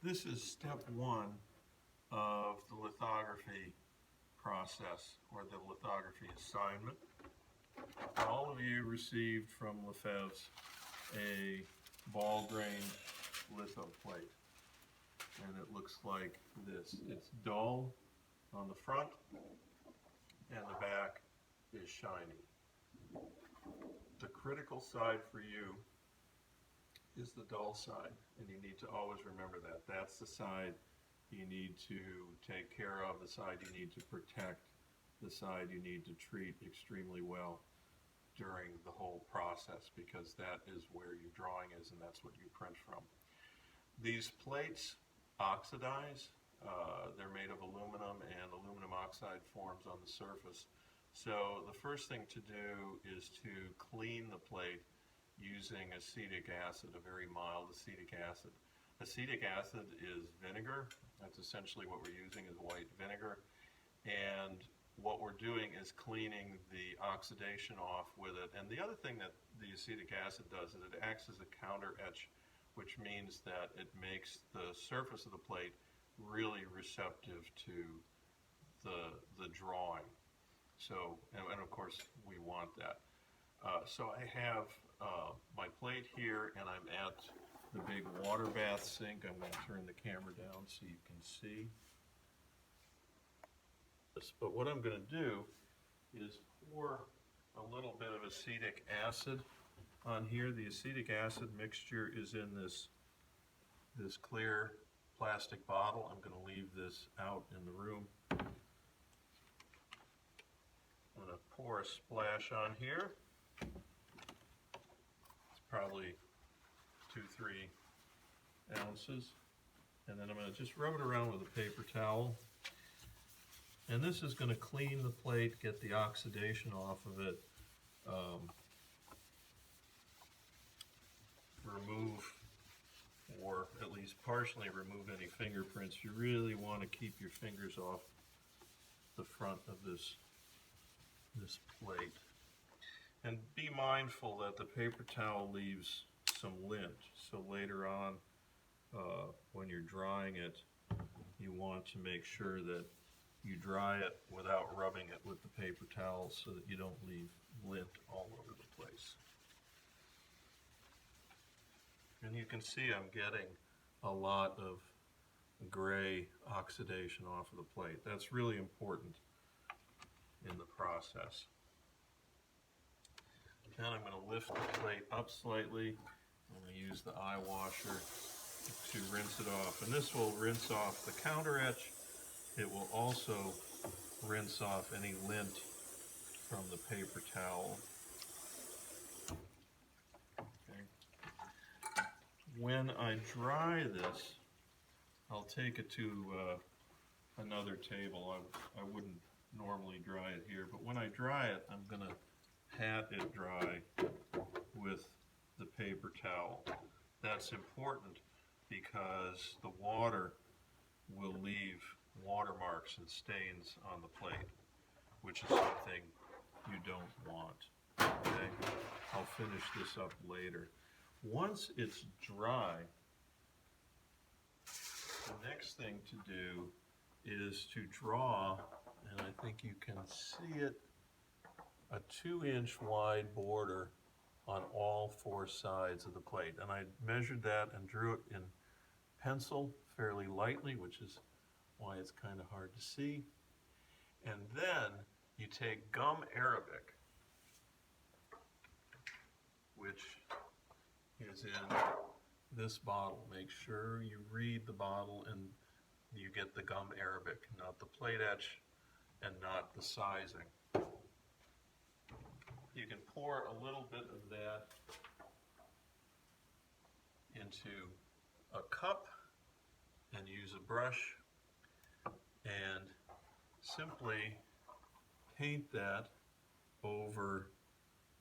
This is step one of the lithography process, or the lithography assignment. All of you received from Lefebvre's a ball grain litho plate, and it looks like this. It's dull on the front, and the back is shiny. The critical side for you is the dull side, and you need to always remember that. That's the side you need to take care of, the side you need to protect, the side you need to treat extremely well during the whole process, because that is where your drawing is and that's what you print from. These plates oxidize. They're made of aluminum, and aluminum oxide forms on the surface. So the first thing to do is to clean the plate using acetic acid, a very mild acetic acid. Acetic acid is vinegar. That's essentially what we're using, is white vinegar. And what we're doing is cleaning the oxidation off with it. And the other thing that the acetic acid does is it acts as a counter etch, which means that it makes the surface of the plate really receptive to the drawing. So, and of course we want that. So I have my plate here, and I'm at the big water bath sink. I'm going to turn the camera down so you can see this. But what I'm going to do is pour a little bit of acetic acid on here. The acetic acid mixture is in this clear plastic bottle. I'm going to leave this out in the room. I'm going to pour a splash on here. It's probably 2-3 ounces. And then I'm going to just rub it around with a paper towel. And this is going to clean the plate, get the oxidation off of it, remove, or at least partially remove, any fingerprints. You really want to keep your fingers off the front of this plate. And be mindful that the paper towel leaves some lint, so later on when you're drying it, you want to make sure that you dry it without rubbing it with the paper towel so that you don't leave lint all over the place. And you can see I'm getting a lot of gray oxidation off of the plate. That's really important in the process. Now I'm going to lift the plate up slightly. I'm going to use the eye washer to rinse it off. And this will rinse off the counter etch. It will also rinse off any lint from the paper towel. Okay. When I dry this, I'll take it to another table. I wouldn't normally dry it here, but when I dry it, I'm going to pat it dry with the paper towel. That's important because the water will leave watermarks and stains on the plate, which is something you don't want. Okay? I'll finish this up later. Once it's dry, the next thing to do is to draw, and I think you can see it, a 2-inch wide border on all 4 sides of the plate. And I measured that and drew it in pencil fairly lightly, which is why it's kind of hard to see. And then you take gum Arabic, which is in this bottle. Make sure you read the bottle and you get the gum Arabic, not the plate etch and not the sizing. You can pour a little bit of that into a cup and use a brush and simply paint that over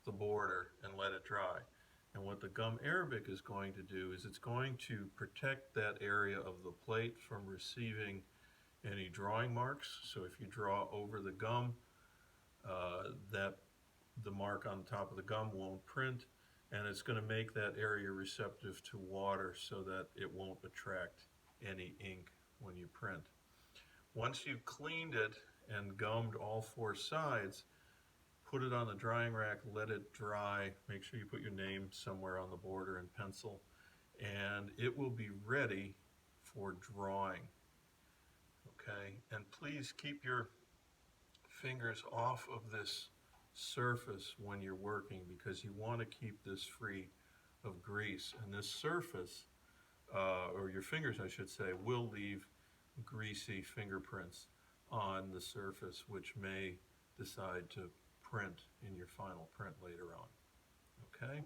the border and let it dry. And what the gum Arabic is going to do is it's going to protect that area of the plate from receiving any drawing marks. So if you draw over the gum, the mark on top of the gum won't print, and it's going to make that area receptive to water so that it won't attract any ink when you print. Once you've cleaned it and gummed all four sides, put it on the drying rack, let it dry. Make sure you put your name somewhere on the border in pencil, and it will be ready for drawing. Okay, and please keep your fingers off of this surface when you're working, because you want to keep this free of grease. And this surface, or your fingers I should say, will leave greasy fingerprints on the surface, which may decide to print in your final print later on. Okay?